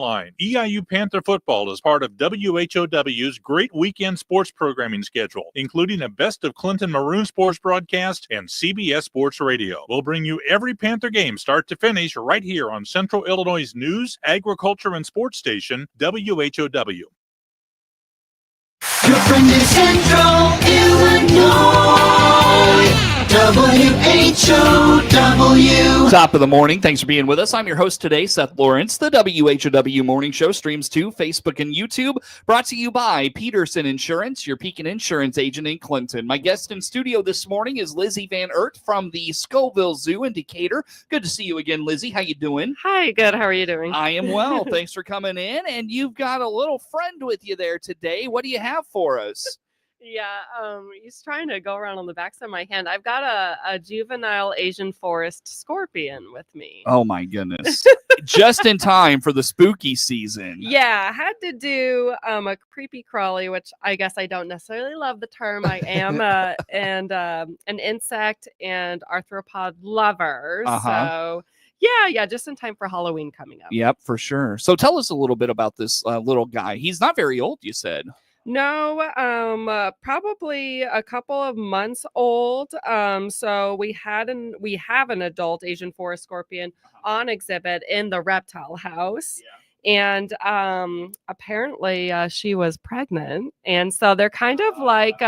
Line. EIU Panther football is part of WHOW's great weekend sports programming schedule, including a Best of Clinton Maroon sports broadcast and CBS Sports Radio. We'll bring you every Panther game start to finish right here on Central Illinois' news, agriculture, and sports station, WHOW. Your friend in Central Illinois, WHOW. Top of the morning. Thanks for being with us. I'm your host today, Seth Lawrence. The WHOW Morning Show streams to Facebook and YouTube. Brought to you by Peterson Insurance, your Pekin Insurance agent in Clinton. My guest in studio this morning is Lizzie Van Ert from the Scovill Zoo in Decatur. Good to see you again, Lizzie. How you doing? Hi, good. How are you doing? I am well. Thanks for coming in. And you've got a little friend with you there today. What do you have for us? Yeah, he's trying to go around on the backside of my hand. I've got a juvenile Asian forest scorpion with me. Oh, my goodness. Just in time for the spooky season. Yeah, I had to do a creepy crawly, which I guess I don't necessarily love the term. I am an insect and arthropod lover. So yeah, just in time for Halloween coming up. Yep, for sure. So tell us a little bit about this little guy. He's not very old, you said. No, probably a couple of months old. So we have an adult Asian forest scorpion on exhibit in the reptile house. Yeah. And apparently she was pregnant. And so they're kind of like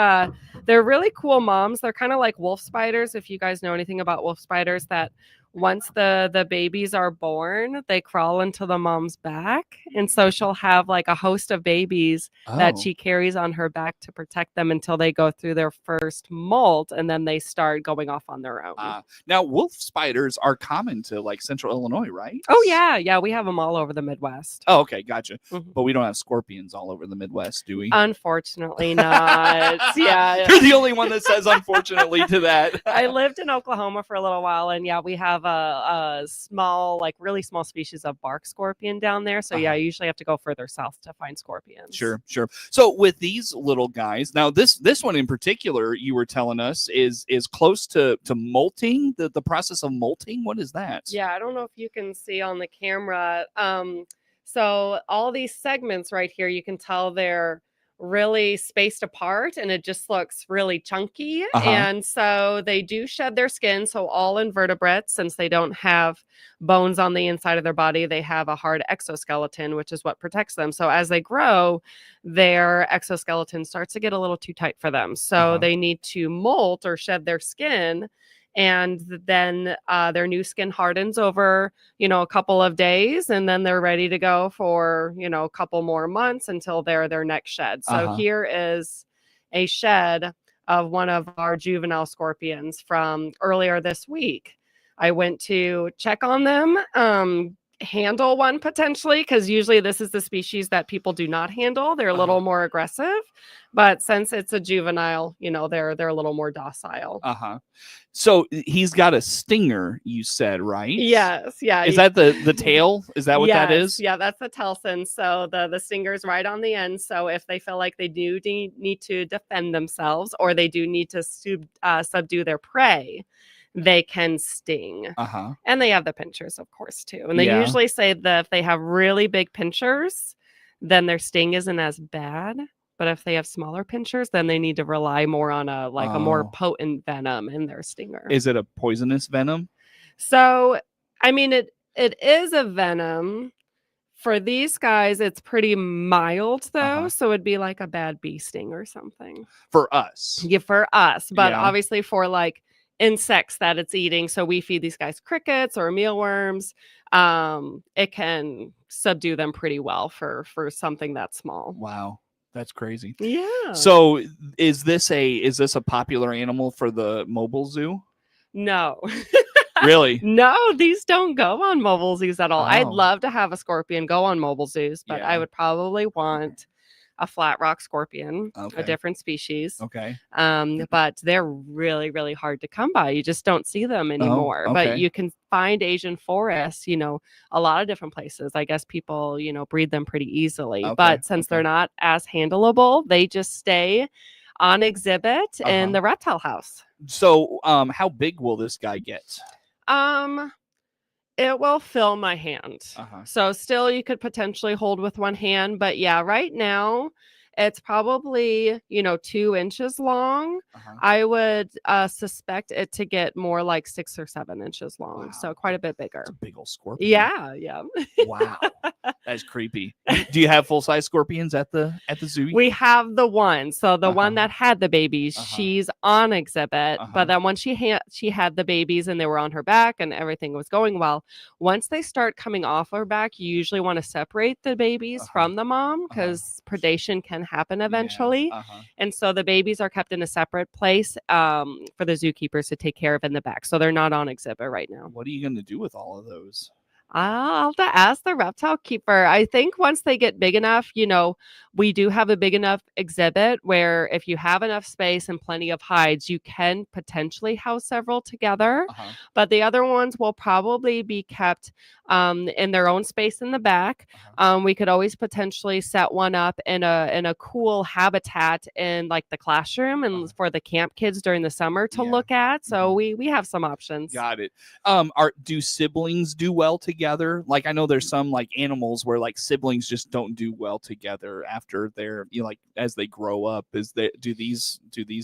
they're really cool moms. They're kind of like wolf spiders. If you guys know anything about wolf spiders, that once the babies are born, they crawl into the mom's back. And so she'll have like a host of babies that she carries on her back to protect them until they go through their first molt. And then they start going off on their own. Now, wolf spiders are common to like Central Illinois, right? Oh, yeah. Yeah, we have them all over the Midwest. Oh, okay. Gotcha. Mm-hmm. But we don't have scorpions all over the Midwest, do we? Unfortunately not. Yeah. You're the only one that says unfortunately to that. I lived in Oklahoma for a little while, and yeah, we have a small, like really small species of bark scorpion down there. So yeah, I usually have to go further south to find scorpions. Sure. So with these little guys, now this one in particular, you were telling us is close to molting, the process of molting. What is that? Yeah, I don't know if you can see on the camera. So all these segments right here, you can tell they're really spaced apart and it just looks really chunky. And so they do shed their skin. So all invertebrates, since they don't have bones on the inside of their body, they have a hard exoskeleton, which is what protects them. So as they grow, their exoskeleton starts to get a little too tight for them. So they need to molt or shed their skin. And then their new skin hardens over, a couple of days, and then they're ready to go for, a couple more months until they're their next shed. So here is a shed of one of our juvenile scorpions from earlier this week. I went to check on them, handle one potentially, because usually this is the species that people do not handle. They're a little more aggressive, but since it's a juvenile, they're a little more docile. So he's got a stinger, you said, right? Yes. Yeah. Is that the tail? Is that what that is? Yeah, that's the telson. So the stinger's right on the end. So if they feel like they do need to defend themselves, or they do need to subdue their prey, they can sting. And they have the pinchers, of course, too. And they usually say that if they have really big pinchers, then their sting isn't as bad. But if they have smaller pinchers, then they need to rely more on a more potent venom in their stinger. Is it a poisonous venom? So, I mean, it is a venom. For these guys, it's pretty mild, though. So it'd be like a bad bee sting or something. For us. Yeah, for us. But obviously for like insects that it's eating. So we feed these guys crickets or mealworms. It can subdue them pretty well for something that small. Wow. That's crazy. Yeah. So is this a popular animal for the mobile zoo? No. Really? No, these don't go on mobile zoos at all. I'd love to have a scorpion go on mobile zoos, but I would probably want a flat rock scorpion, a different species. Okay. But they're really, really hard to come by. You just don't see them anymore. But you can find Asian forests, a lot of different places. I guess people, breed them pretty easily. But since they're not as handleable, they just stay on exhibit in the reptile house. So how big will this guy get? It will fill my hand. Uh-huh. So still you could potentially hold with one hand, but yeah, right now it's probably, 2 inches long. Uh-huh. I would suspect it to get more like 6 or 7 inches long. So Wow. quite a bit bigger. It's a big old scorpion. Yeah, yeah. Wow. That's creepy. Do you have full-size scorpions at the zoo? We have the one. So the one Uh-huh. that had the babies, Uh-huh. she's on exhibit. Uh-huh. But then when she had the babies and they were on her back and everything was going well, once they start coming off her back, you usually want to separate the babies from the mom because predation can happen eventually. Yeah. Uh-huh. And so the babies are kept in a separate place for the zookeepers to take care of in the back. So they're not on exhibit right now. What are you going to do with all of those? I'll have to ask the reptile keeper. I think once they get big enough, we do have a big enough exhibit where if you have enough space and plenty of hides, you can potentially house several together. Uh-huh. But the other ones will probably be kept in their own space in the back. Uh-huh. We could always potentially set one up in a cool habitat in like the classroom and for the camp kids during the summer to look at. So we have some options. Got it. Do siblings do well together? Like I know there's some like animals where like siblings just don't do well together after they're like as they grow up. Do these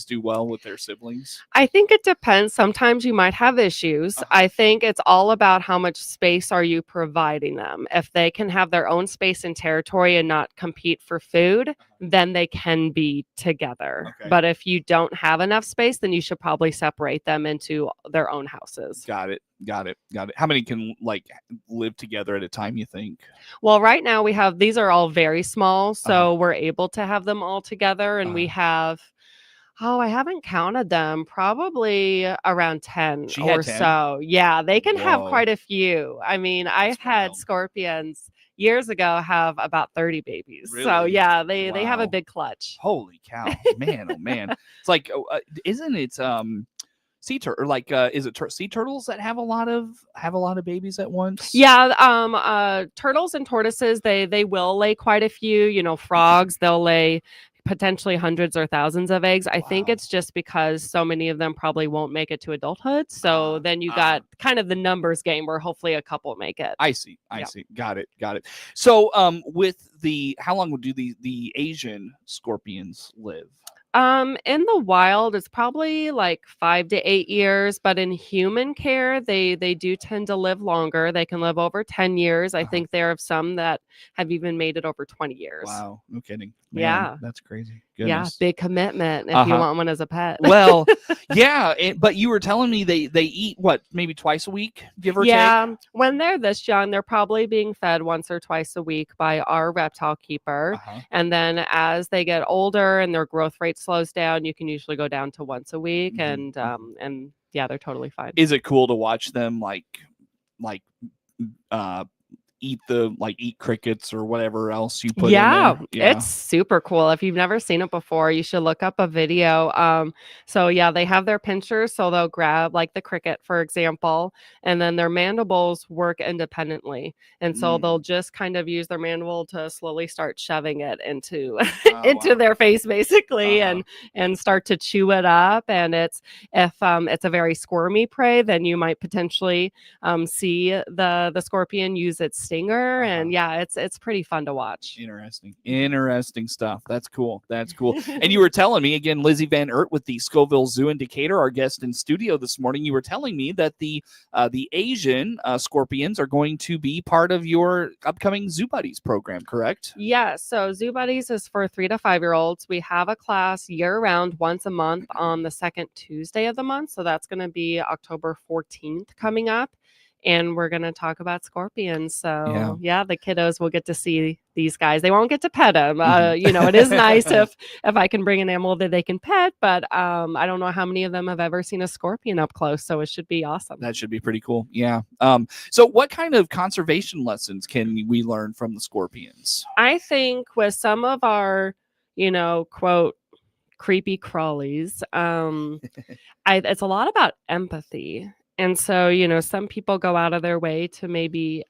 do well with their siblings? I think it depends. Sometimes you might have issues. I think it's all about how much space are you providing them. If they can have their own space and territory and not compete for food, then they can be together. Okay. But if you don't have enough space, then you should probably separate them into their own houses. Got it. How many can like live together at a time, you think? Well, right now these are all very small, so we're able to have them all together, and we have, I haven't counted them, probably around 10 She or had 10? so. Yeah, they can have Whoa. quite a few. I mean, I've had wild. scorpions years ago have about 30 babies. So Really? yeah, they have Wow. a big clutch. Holy cow, man! Oh man, it's like, isn't it sea turtle? Like, is it sea turtles that have a lot of babies at once? Yeah, turtles and tortoises, they will lay quite a few. Frogs, they'll lay potentially hundreds or thousands of eggs. I think Wow. it's just because so many of them probably won't make it to adulthood. So then you got kind of the numbers game where hopefully a couple make it. I see. Yep. See. Got it. So, with how long do the Asian scorpions live? In the wild, it's probably like 5 to 8 years, but in human care, they do tend to live longer. They can live over 10 years. I think there are some that have even made it over 20 years. Wow, no kidding. Man, Yeah. that's crazy. Yeah, Goodness. big commitment if you want one as a pet. Well, yeah, but you were telling me they eat what, maybe twice a week, give or take? Yeah, when they're this young, they're probably being fed once or twice a week by our reptile keeper. And then as they get older and their growth rate slows down, you can usually go down to once a week. And yeah, they're totally fine. Is it cool to watch them like eat crickets or whatever else you put in there? Yeah, it's super cool. If you've never seen it before, you should look up a video. So yeah, they have their pinchers, so they'll grab like the cricket, for example, and then their mandibles work independently. And so they'll just kind of use their mandible to slowly start shoving it into into their face, basically, and start to chew it up. And if it's a very squirmy prey, then you might potentially see the scorpion use its stinger. And yeah, it's pretty fun to watch. Interesting stuff. That's cool. And you were telling me again, Lizzie Van Ert with the Scovill Zoo Indicator, our guest in studio this morning. You were telling me that the Asian scorpions are going to be part of your upcoming Zoo Buddies program, correct? Yeah, so Zoo Buddies is for 3 to 5 year olds. We have a class year round once a month on the second Tuesday of the month. So that's going to be October 14th coming up. And we're going to talk about scorpions. So yeah, the kiddos will get to see these guys. They won't get to pet them. It is nice if I can bring an animal that they can pet, but I don't know how many of them have ever seen a scorpion up close. So it should be awesome. That should be pretty cool. Yeah. So what kind of conservation lessons can we learn from the scorpions? I think with some of our, quote, creepy crawlies, it's a lot about empathy. And so, some people go out of their way to maybe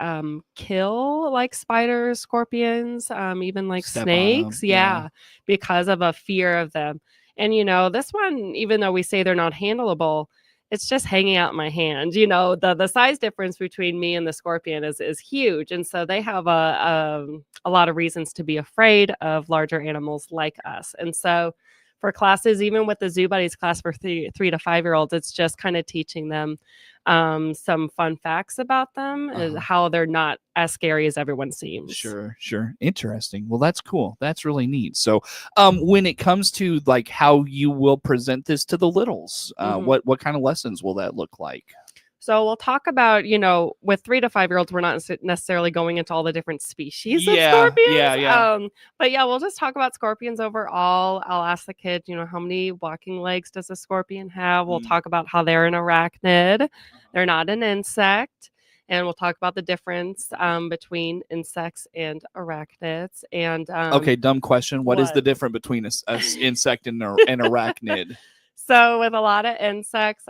kill like spiders, scorpions, even like snakes. Yeah, because of a fear of them. And, this one, even though we say they're not handleable, it's just hanging out in my hand. The size difference between me and the scorpion is huge. And so they have a lot of reasons to be afraid of larger animals like us. And so for classes, even with the Zoo Buddies class for 3 to 5-year-olds, it's just kind of teaching them some fun facts about them, how they're not as scary as everyone seems. Sure. Interesting. Well, that's cool. That's really neat. So when it comes to like how you will present this to the littles, what kind of lessons will that look like? So we'll talk about, with 3 to 5-year-olds, we're not necessarily going into all the different species of scorpions. Yeah. But yeah, we'll just talk about scorpions overall. I'll ask the kid, how many walking legs does a scorpion have? We'll talk about how they're an arachnid. They're not an insect. And we'll talk about the difference between insects and arachnids. And okay, dumb question. What is the difference between an insect and an arachnid? So with a lot of insects,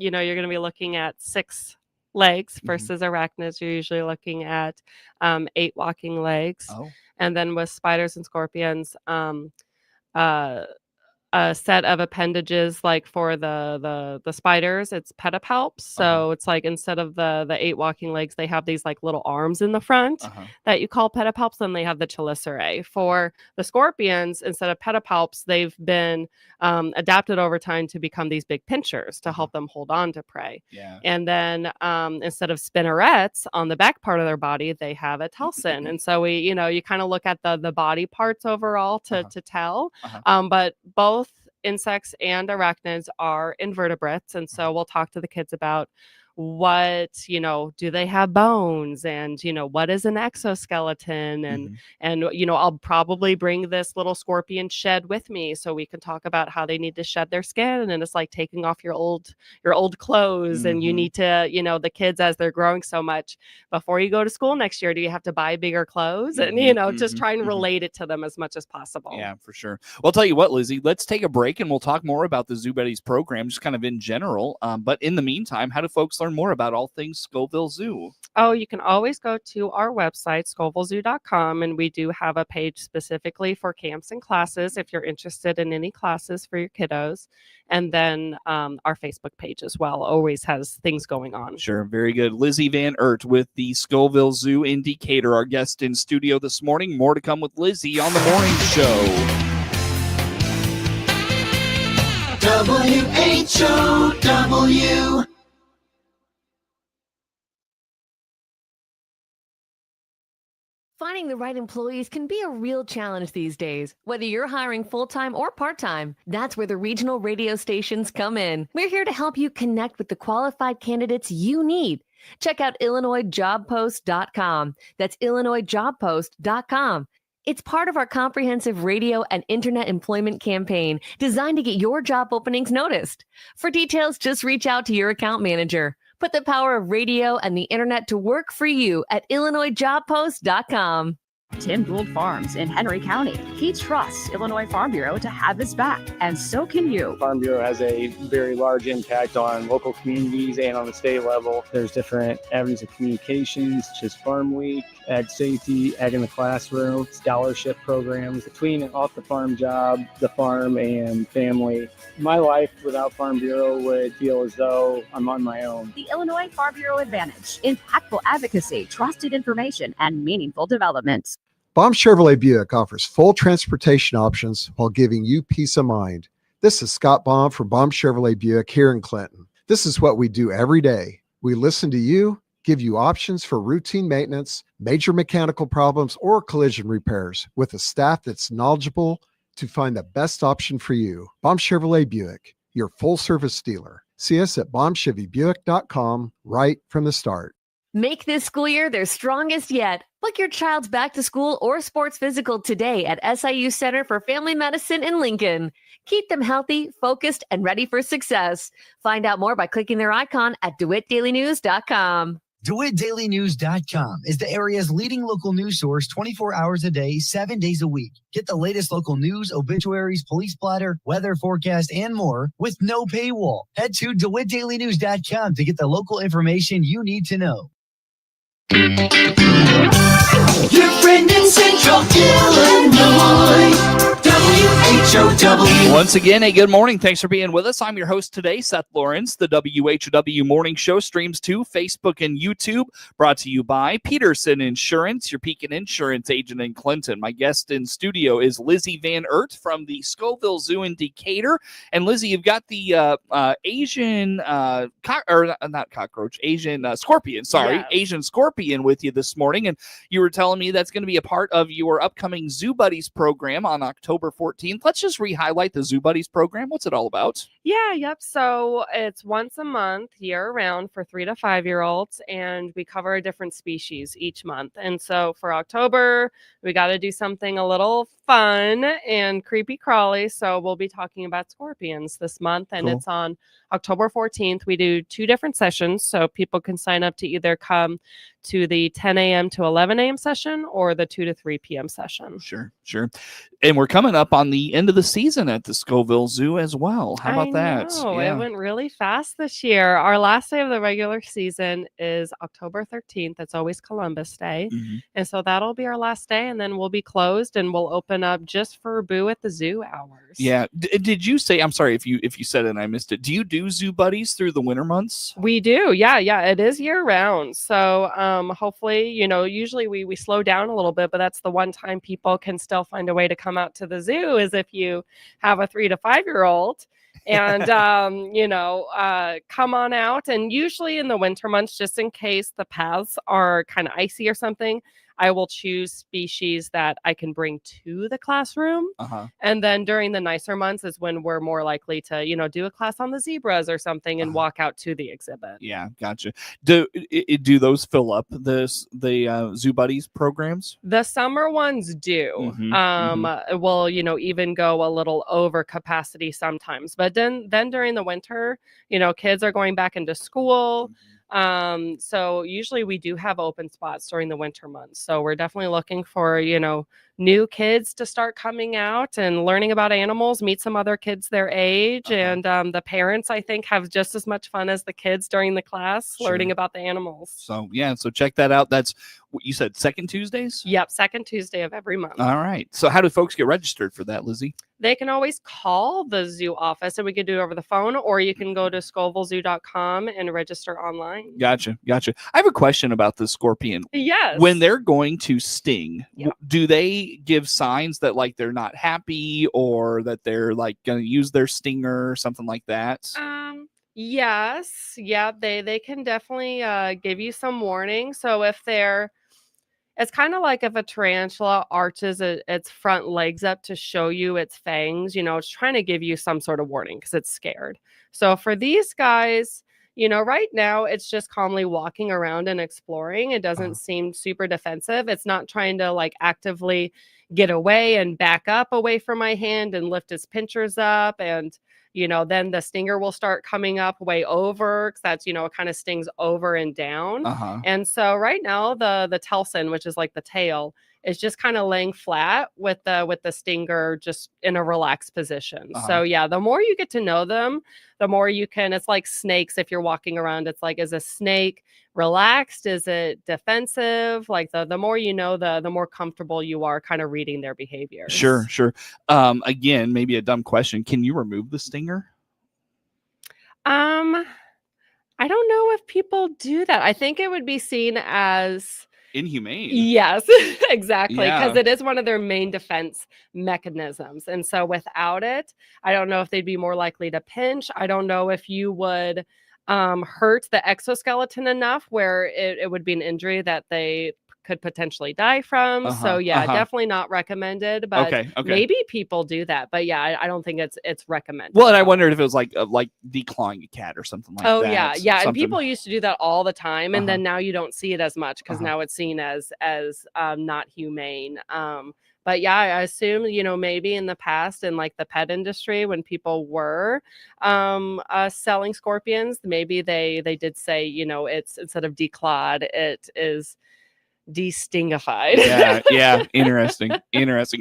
you're going to be looking at 6 legs versus arachnids. You're usually looking at 8 walking legs. And then with spiders and scorpions, a set of appendages, like for the spiders, it's pedipalps. So it's like instead of the 8 walking legs, they have these like little arms in the front that you call pedipalps. Then they have the chelicerae. For the scorpions, instead of pedipalps, they've been adapted over time to become these big pinchers to help them hold on to prey. And then instead of spinnerets on the back part of their body, they have a telson. And so you kind of look at the body parts overall to tell. But both insects and arachnids are invertebrates. And so we'll talk to the kids about what, do they have bones, and, what is an exoskeleton, and, I'll probably bring this little scorpion shed with me so we can talk about how they need to shed their skin. And it's like taking off your old clothes, and you need to, the kids, as they're growing so much, before you go to school next year, do you have to buy bigger clothes? And, just try and relate it to them as much as possible. Yeah, for sure. Well, I'll tell you what, Lizzie, let's take a break and we'll talk more about the Zoo Buddies program, just kind of in general. But in the meantime, how do folks learn more about all things Scovill Zoo? Oh, you can always go to our website, scovillzoo.com, and we do have a page specifically for camps and classes if you're interested in any classes for your kiddos. And then our Facebook page as well always has things going on. Sure, very good. Lizzie Van Ert with the Scovill Zoo in Decatur, our guest in studio this morning. More to come with Lizzie on the morning show. WHOW. Finding the right employees can be a real challenge these days, whether you're hiring full-time or part-time. That's where the regional radio stations come in. We're here to help you connect with the qualified candidates you need. Check out IllinoisJobPost.com. That's IllinoisJobPost.com. It's part of our comprehensive radio and internet employment campaign designed to get your job openings noticed. For details, just reach out to your account manager. Put the power of radio and the internet to work for you at IllinoisJobPost.com. Tim Gould Farms in Henry County. He trusts Illinois Farm Bureau to have his back, and so can you. Farm Bureau has a very large impact on local communities and on the state level. There's different avenues of communications, such as Farm Week, Ag Safety, Ag in the Classroom, scholarship programs. Between an off-the-farm job, the farm, and family, my life without Farm Bureau would feel as though I'm on my own. The Illinois Farm Bureau Advantage. Impactful advocacy, trusted information, and meaningful development. Baum Chevrolet Buick offers full transportation options while giving you peace of mind. This is Scott Baum from Baum Chevrolet Buick here in Clinton. This is what we do every day. We listen to you, give you options for routine maintenance, major mechanical problems, or collision repairs with a staff that's knowledgeable to find the best option for you. Baum Chevrolet Buick, your full-service dealer. See us at BaumChevyBuick.com right from the start. Make this school year their strongest yet. Book your child's back to school or sports physical today at SIU Center for Family Medicine in Lincoln. Keep them healthy, focused, and ready for success. Find out more by clicking their icon at DeWittDailyNews.com. DeWittDailyNews.com is the area's leading local news source 24 hours a day, 7 days a week. Get the latest local news, obituaries, police splatter, weather forecast, and more with no paywall. Head to DeWittDailyNews.com to get the local information you need to know. Your friend in Central Illinois, WHOW. Once again, a good morning. Thanks for being with us. I'm your host today, Seth Lawrence. The WHOW Morning Show streams to Facebook and YouTube, brought to you by Peterson Insurance, your Pekin Insurance agent in Clinton. My guest in studio is Lizzie Van Ert from the Scovill Zoo in Decatur. And Lizzie, you've got the Asian scorpion, Yes. Asian scorpion with you this morning. And you were telling me that's going to be a part of your upcoming Zoo Buddies program on October 14th. Let's just re-highlight the Zoo Buddies program. What's it all about? Yep. So it's once a month, year round, for 3 to 5 year olds, and we cover a different species each month. And so for October, we got to do something a little fun and creepy crawly. So we'll be talking about scorpions this month, and Cool. It's on October 14th. We do 2 different sessions, so people can sign up to either come to the 10 a.m. to 11 a.m. session or the 2 to 3 p.m. session. Sure. And we're coming up on the end of the season at the Scovill Zoo as well. How about that? It went really fast this year. Our last day of the regular season is October 13th. It's always Columbus Day. Mhm. And so that'll be our last day, and then we'll be closed, and we'll open up just for Boo at the Zoo hours. Yeah. Did you say, I'm sorry if you said it and I missed it, do you do Zoo Buddies through the winter months? We do. Yeah. It is year round. So hopefully, usually we slow down a little bit, but that's the one time people can still find a way to come out to the zoo is if you have a 3 to 5 year old and, come on out. And usually in the winter months, just in case the paths are kind of icy or something, I will choose species that I can bring to the classroom. And then during the nicer months is when we're more likely to, do a class on the zebras or something and walk out to the exhibit. Yeah, gotcha. Do those fill up the Zoo Buddies programs? The summer ones do. Will, even go a little over capacity sometimes. But then during the winter, kids are going back into school. So usually we do have open spots during the winter months. So we're definitely looking for, new kids to start coming out and learning about animals, meet some other kids their age. And the parents, I think, have just as much fun as the kids during the class learning about the animals. So check that out. That's what you said, second Tuesdays? Yep, second Tuesday of every month. All right. So how do folks get registered for that, Lizzie? They can always call the zoo office and we could do it over the phone, or you can go to scovillzoo.com and register online. Gotcha. I have a question about the scorpion. Yes. When they're going to sting, Yep. do they give signs that like they're not happy or that they're like going to use their stinger or something like that? Yes. Yeah, they can definitely give you some warning. So if it's kind of like if a tarantula arches its front legs up to show you its fangs, it's trying to give you some sort of warning because it's scared. So for these guys, right now it's just calmly walking around and exploring. It doesn't seem super defensive. It's not trying to like actively get away and back up away from my hand and lift its pinchers up. And, then the stinger will start coming up way over because that's, it kind of stings over and down. And so right now the telson, which is like the tail, is just kind of laying flat with the stinger just in a relaxed position. So yeah, the more you get to know them, the more you can, it's like snakes. If you're walking around, it's like, is a snake relaxed? Is it defensive? Like the more you know, the more comfortable you are kind of reading their behavior. Sure. Again, maybe a dumb question. Can you remove the stinger? I don't know if people do that. I think it would be seen as inhumane. Yes, exactly. Because Yeah. it is one of their main defense mechanisms. And so without it, I don't know if they'd be more likely to pinch. I don't know if you would hurt the exoskeleton enough where it would be an injury that they could potentially die from. So yeah, definitely not recommended. But Okay. maybe people do that. But yeah, I don't think it's recommended. Well, and I wondered if it was like declawing a cat or something like that. Oh yeah. And Something. people used to do that all the time, and then now you don't see it as much because now it's seen as not humane. But yeah, I assume, maybe in the past in like the pet industry when people were selling scorpions, maybe they did say, it's instead of declawed, it is destingified. Yeah. Interesting.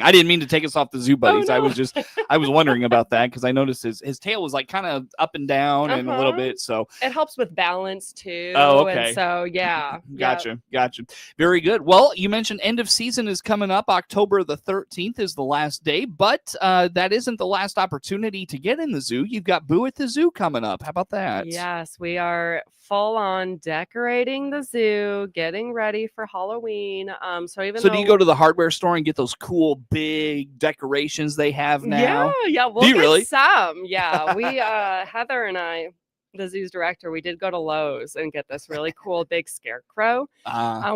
I didn't mean to take us off the zoo buddies. no. I was wondering about that because I noticed his tail was like kind of up and down and a little bit. So it helps with balance too. Oh, okay. And so yeah. Gotcha. Very good. Well, you mentioned end of season is coming up. October the 13th is the last day, but that isn't the last opportunity to get in the zoo. You've got Boo at the Zoo coming up. How about that? Yes, we are full on decorating the zoo, getting ready for Halloween. So do you go to the hardware store and get those cool big decorations they have now? Yeah, we'll get some. Yeah, we Heather and I, the zoo's director, we did go to Lowe's and get this really cool big scarecrow.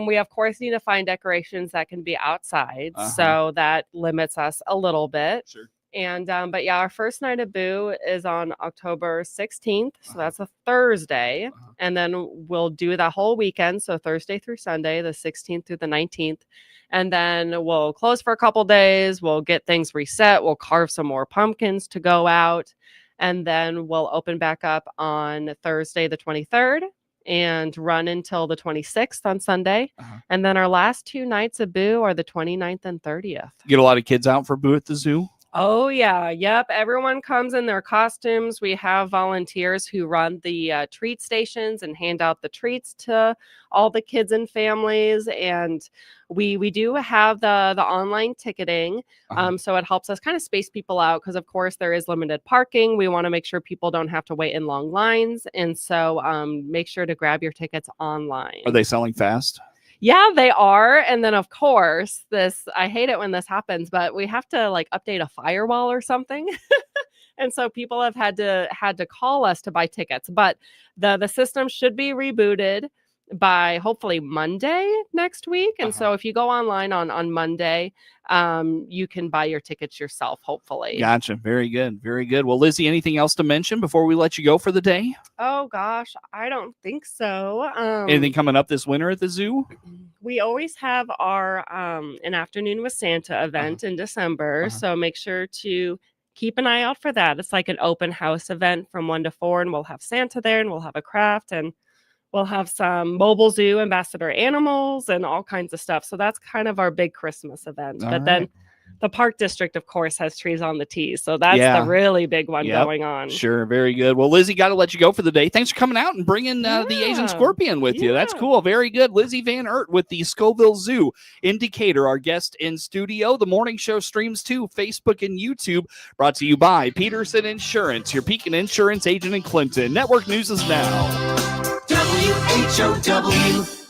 We of course need to find decorations that can be outside, so that limits us a little bit. Sure. And but yeah, our first night of Boo is on October 16th, so that's a Thursday, and then we'll do that whole weekend, so Thursday through Sunday, the 16th through the 19th, and then we'll close for a couple days. We'll get things reset. We'll carve some more pumpkins to go out, and then we'll open back up on Thursday the 23rd and run until the 26th on Sunday, and then our last 2 nights of Boo are the 29th and 30th. Get a lot of kids out for Boo at the Zoo. Oh, yeah. Yep. Everyone comes in their costumes. We have volunteers who run the treat stations and hand out the treats to all the kids and families. And we do have the online ticketing. So it helps us kind of space people out because, of course, there is limited parking. We want to make sure people don't have to wait in long lines. And so make sure to grab your tickets online. Are they selling fast? Yeah, they are. And then, of course, I hate it when this happens, but we have to like update a firewall or something. And so people have had to call us to buy tickets, but the system should be rebooted by hopefully Monday next week. And so if you go online on Monday, you can buy your tickets yourself, hopefully. Gotcha. Very good. Well, Lizzie, anything else to mention before we let you go for the day? Oh, gosh, I don't think so. Anything coming up this winter at the zoo? We always have our an afternoon with Santa event in December. So make sure to keep an eye out for that. It's like an open house event from 1 to 4, and we'll have Santa there, and we'll have a craft, and we'll have some mobile zoo ambassador animals and all kinds of stuff. So that's kind of our big Christmas event. Then the park district, of course, has trees on the tees. So that's the really big one going on. Sure. Very good. Well, Lizzie, got to let you go for the day. Thanks for coming out and bringing the Asian scorpion with you. That's cool. Very good. Lizzie Van Ert with the Scovill Zoo Indicator, our guest in studio. The morning show streams to Facebook and YouTube, brought to you by Peterson Insurance, your Pekin Insurance agent in Clinton. Network News is now. WHOW.